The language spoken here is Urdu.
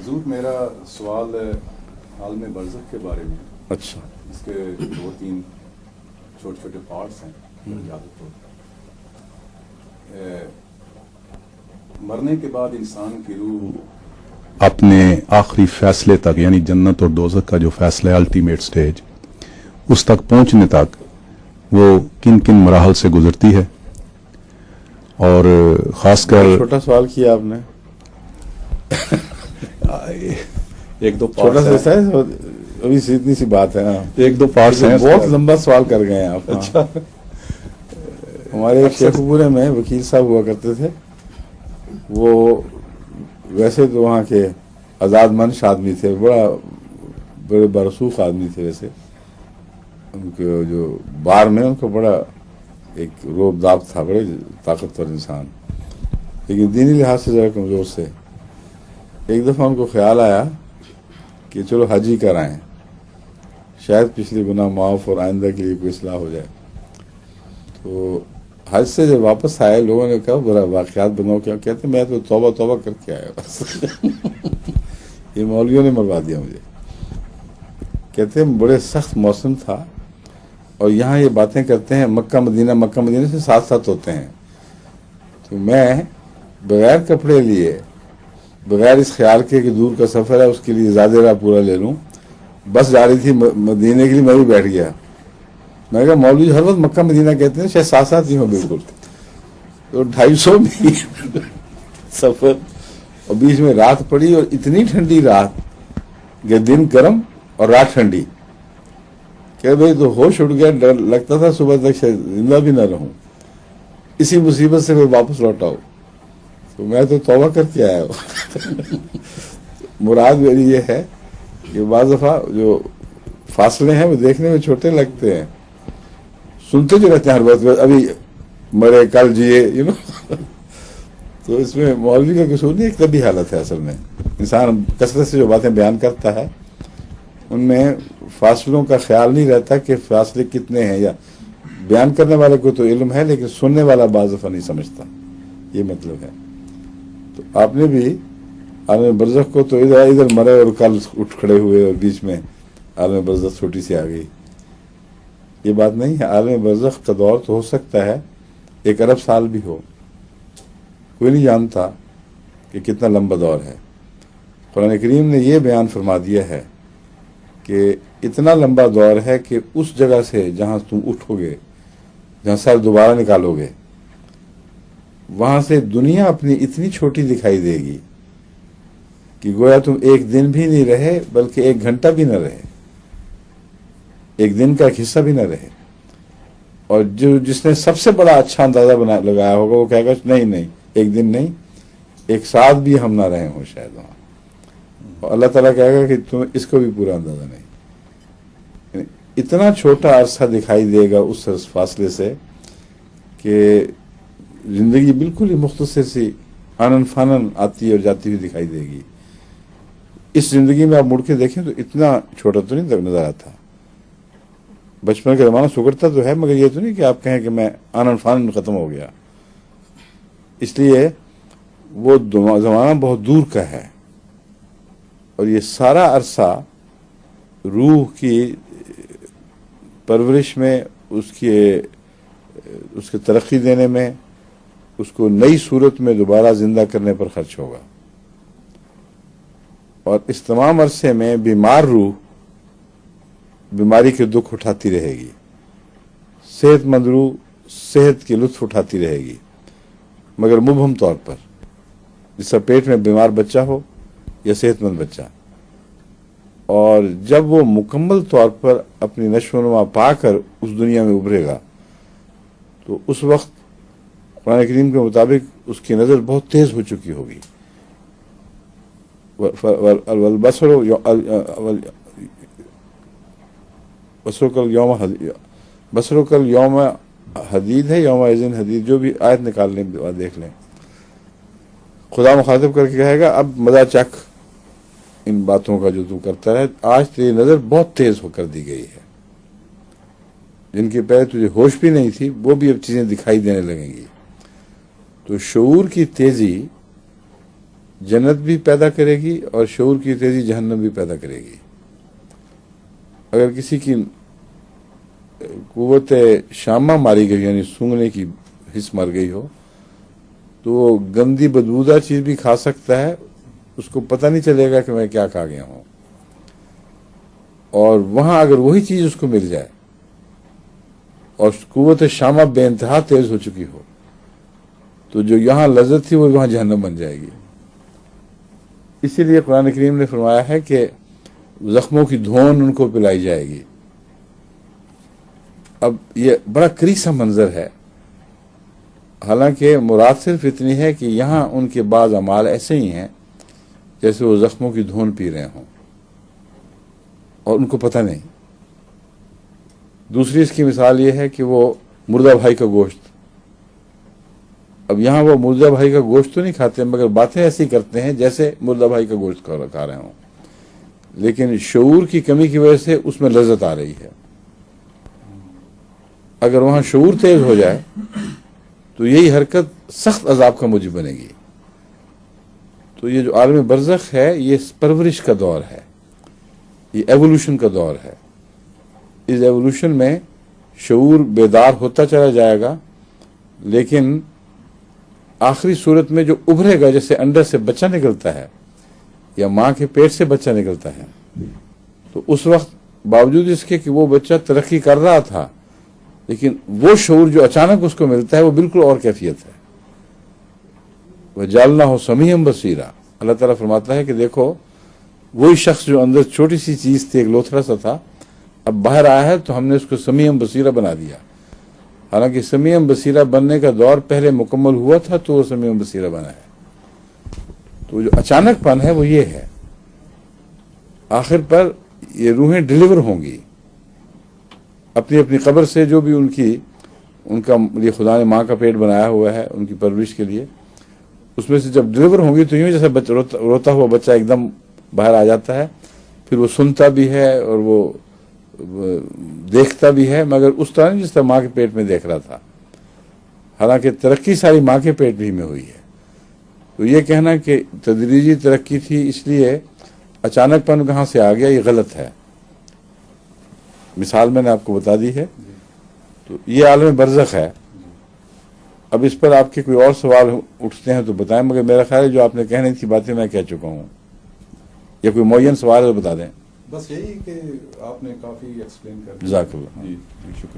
حضور میرا سوال عالم برزخ کے بارے میں. اچھا. اس کے 2-3 چھوٹے چھوٹے پارٹس ہیں. یاد رکھو مرنے کے بعد انسان کی روح اپنے آخری فیصلے تک یعنی جنت اور دوزخ کا جو فیصلہ ہے الٹیمیٹ سٹیج اس تک پہنچنے تک وہ کن کن مراحل سے گزرتی ہے اور خاص کر چھوٹا سوال کیا آپ نے. ایک دو چھوٹا سا ہے ابھی اتنی سی بات ہے نا. ایک دو پارٹس ہیں. بہت لمبا سوال کر گئے ہیں آپ. اچھا. ہمارے ایک شیخ پورے میں وکیل صاحب ہوا کرتے تھے. وہ ویسے تو وہاں کے آزاد منش آدمی تھے, بڑے برسوخ آدمی تھے. ویسے ان کے جو بار میں ان کو بڑا ایک روب داب تھا, بڑے طاقتور انسان, لیکن دینی لحاظ سے ذرا کمزور سے. ایک دفعہ ان کو خیال آیا کہ چلو حج ہی کرائیں, شاید پچھلے گناہ معاف اور آئندہ کے لیے کوئی اصلاح ہو جائے. تو حج سے جب واپس آئے لوگوں نے کہا برا واقعات بناؤ, کیا کہتے میں تو توبہ کر کے آیا بس. یہ مولویوں نے مروا دیا مجھے. کہتے بڑے سخت موسم تھا اور یہاں یہ باتیں کرتے ہیں مکہ مدینہ سے ساتھ ہوتے ہیں. تو میں بغیر کپڑے لیے, بغیر اس خیال کے کہ دور کا سفر ہے اس کے لیے زیادہ راہ پورا لے لوں, بس جا رہی تھی مدینے کے لیے, میں بھی بیٹھ گیا. میں نے کہا مولوی ہر وقت مکہ مدینہ کہتے ہیں, شاید ساتھ ہی ہوں بالکل. تو 250 میل سفر اور بیچ میں رات پڑی, اور اتنی ٹھنڈی رات کہ دن گرم اور رات ٹھنڈی. کہ بھائی تو ہوش اٹھ گیا, ڈر لگتا تھا صبح تک شاید زندہ بھی نہ رہوں. اسی مصیبت سے میں واپس لوٹا ہوں. تو میں تو توبہ کر کے آیا ہوں. مراد میری یہ ہے کہ بعض دفعہ جو فاصلے ہیں وہ دیکھنے میں چھوٹے لگتے ہیں, سنتے جو رہتے ہیں ہر وقت ابھی مرے کل جیے تو اس میں مولوی کا قصور نہیں, ایک طبی حالت ہے. اصل میں انسان کثرت سے جو باتیں بیان کرتا ہے ان میں فاصلوں کا خیال نہیں رہتا کہ فاصلے کتنے ہیں, یا بیان کرنے والے کو تو علم ہے لیکن سننے والا بعض دفعہ نہیں سمجھتا. یہ مطلب ہے. تو آپ نے بھی عالم برزخ کو تو ادھر مرے اور کل اٹھ کھڑے ہوئے اور بیچ میں عالم برزخ چھوٹی سی آ گئی. یہ بات نہیں ہے. عالم برزخ کا دور تو ہو سکتا ہے 1 ارب سال بھی ہو, کوئی نہیں جانتا کہ کتنا لمبا دور ہے. قرآن کریم نے یہ بیان فرما دیا ہے کہ اتنا لمبا دور ہے کہ اس جگہ سے جہاں تم اٹھو گے, جہاں سر دوبارہ نکالو گے, وہاں سے دنیا اپنی اتنی چھوٹی دکھائی دے گی کہ گویا تم 1 دن بھی نہیں رہے بلکہ 1 گھنٹہ بھی نہ رہے, 1 دن کا ایک حصہ بھی نہ رہے. اور جس نے سب سے بڑا اچھا اندازہ لگایا ہوگا وہ کہے گا نہیں 1 دن نہیں, 1 ساتھ بھی ہم نہ رہے ہوں شاید وہاں. اور اللہ تعالیٰ کہے گا کہ تمہیں اس کو بھی پورا اندازہ نہیں. اتنا چھوٹا عرصہ دکھائی دے گا اس فاصلے سے کہ زندگی بالکل ہی مختصر سی آنن فانن آتی اور جاتی ہوئی دکھائی دے گی. اس زندگی میں آپ مڑ کے دیکھیں تو اتنا چھوٹا تو نہیں نظر آتا. بچپن کا زمانہ سکڑتا تو ہے, مگر یہ تو نہیں کہ آپ کہیں کہ میں آنن فانن ختم ہو گیا. اس لیے وہ زمانہ بہت دور کا ہے, اور یہ سارا عرصہ روح کی پرورش میں, اس کے ترقی دینے میں, اس کو نئی صورت میں دوبارہ زندہ کرنے پر خرچ ہوگا. اور اس تمام عرصے میں بیمار روح بیماری کے دکھ اٹھاتی رہے گی, صحت مند روح صحت کے لطف اٹھاتی رہے گی, مگر مبہم طور پر, جس کا پیٹ میں بیمار بچہ ہو یا صحت مند بچہ. اور جب وہ مکمل طور پر اپنی نشو و نما پا کر اس دنیا میں ابھرے گا تو اس وقت قرآن کریم کے مطابق اس کی نظر بہت تیز ہو چکی ہوگی. بصرو کل یوم حدید ہے, یوم اذن حدید, جو بھی آیت نکال لیں دیکھ لیں. خدا مخاطب کر کے کہے گا اب مزہ چکھ ان باتوں کا جو تو کرتا ہے, آج تیری نظر بہت تیز ہو کر دی گئی ہے. جن کے پہلے تجھے ہوش بھی نہیں تھی وہ بھی اب چیزیں دکھائی دینے لگیں گی. تو شعور کی تیزی جنت بھی پیدا کرے گی اور شعور کی تیزی جہنم بھی پیدا کرے گی. اگر کسی کی قوت شامہ ماری گئی یعنی سونگنے کی حس مر گئی ہو تو وہ گندی بدبودار چیز بھی کھا سکتا ہے, اس کو پتہ نہیں چلے گا کہ میں کیا کھا گیا ہوں. اور وہاں اگر وہی چیز اس کو مل جائے اور قوت شامہ بے انتہا تیز ہو چکی ہو تو جو یہاں لذت تھی وہ وہاں جہنم بن جائے گی. اسی لیے قرآن کریم نے فرمایا ہے کہ زخموں کی دھون ان کو پلائی جائے گی. اب یہ بڑا کریسا منظر ہے, حالانکہ مراد صرف اتنی ہے کہ یہاں ان کے بعض اعمال ایسے ہی ہیں جیسے وہ زخموں کی دھون پی رہے ہوں اور ان کو پتہ نہیں. دوسری اس کی مثال یہ ہے کہ وہ مردہ بھائی کا گوشت, اب یہاں وہ مردہ بھائی کا گوشت تو نہیں کھاتے مگر باتیں ایسی کرتے ہیں جیسے مردہ بھائی کا گوشت کھا رہے ہوں, لیکن شعور کی کمی کی وجہ سے اس میں لذت آ رہی ہے. اگر وہاں شعور تیز ہو جائے تو یہی حرکت سخت عذاب کا موجب بنے گی. تو یہ جو عالم برزخ ہے یہ پرورش کا دور ہے, یہ ایوولوشن کا دور ہے. اس ایوولوشن میں شعور بیدار ہوتا چلا جائے گا, لیکن آخری صورت میں جو ابھرے گا, جیسے انڈر سے بچہ نکلتا ہے یا ماں کے پیٹ سے بچہ نکلتا ہے, تو اس وقت باوجود اس کے کہ وہ بچہ ترقی کر رہا تھا لیکن وہ شعور جو اچانک اس کو ملتا ہے وہ بالکل اور کیفیت ہے. وَجَعَلْنَاهُ سَمِيعًا بَصِيرًا. اللہ تعالیٰ فرماتا ہے کہ دیکھو وہی شخص جو اندر چھوٹی سی چیز تھی, ایک لوتھڑا سا تھا, اب باہر آیا ہے تو ہم نے اس کو سمیع بصیرہ بنا دیا. حالانکہ سمیع بصیرہ بننے کا دور پہلے مکمل ہوا تھا تو وہ سمیع بصیرہ بنا ہے. تو جو اچانک پن ہے وہ یہ ہے. آخر پر یہ روحیں ڈلیور ہوں گی اپنی اپنی قبر سے, جو بھی ان کا یہ خدا نے ماں کا پیٹ بنایا ہوا ہے ان کی پرورش کے لیے, اس میں سے جب ڈلیور ہوں گی تو یوں جیسے روتا ہوا بچہ ایک دم باہر آ جاتا ہے, پھر وہ سنتا بھی ہے اور وہ دیکھتا بھی ہے, مگر اس طرح نہیں جس طرح ماں کے پیٹ میں دیکھ رہا تھا. حالانکہ ترقی ساری ماں کے پیٹ بھی میں ہوئی ہے. تو یہ کہنا کہ تدریجی ترقی تھی اس لیے اچانک پن کہاں سے آ گیا, یہ غلط ہے. مثال میں نے آپ کو بتا دی ہے. تو یہ عالم برزخ ہے. اب اس پر آپ کے کوئی اور سوال اٹھتے ہیں تو بتائیں, مگر میرا خیال ہے جو آپ نے کہنے تھی باتیں میں کہہ چکا ہوں, یا کوئی معین سوال ہے تو بتا دیں. بس یہی کہ آپ نے کافی ایکسپلین کر دیا. جزاک اللہ. جی شکریہ.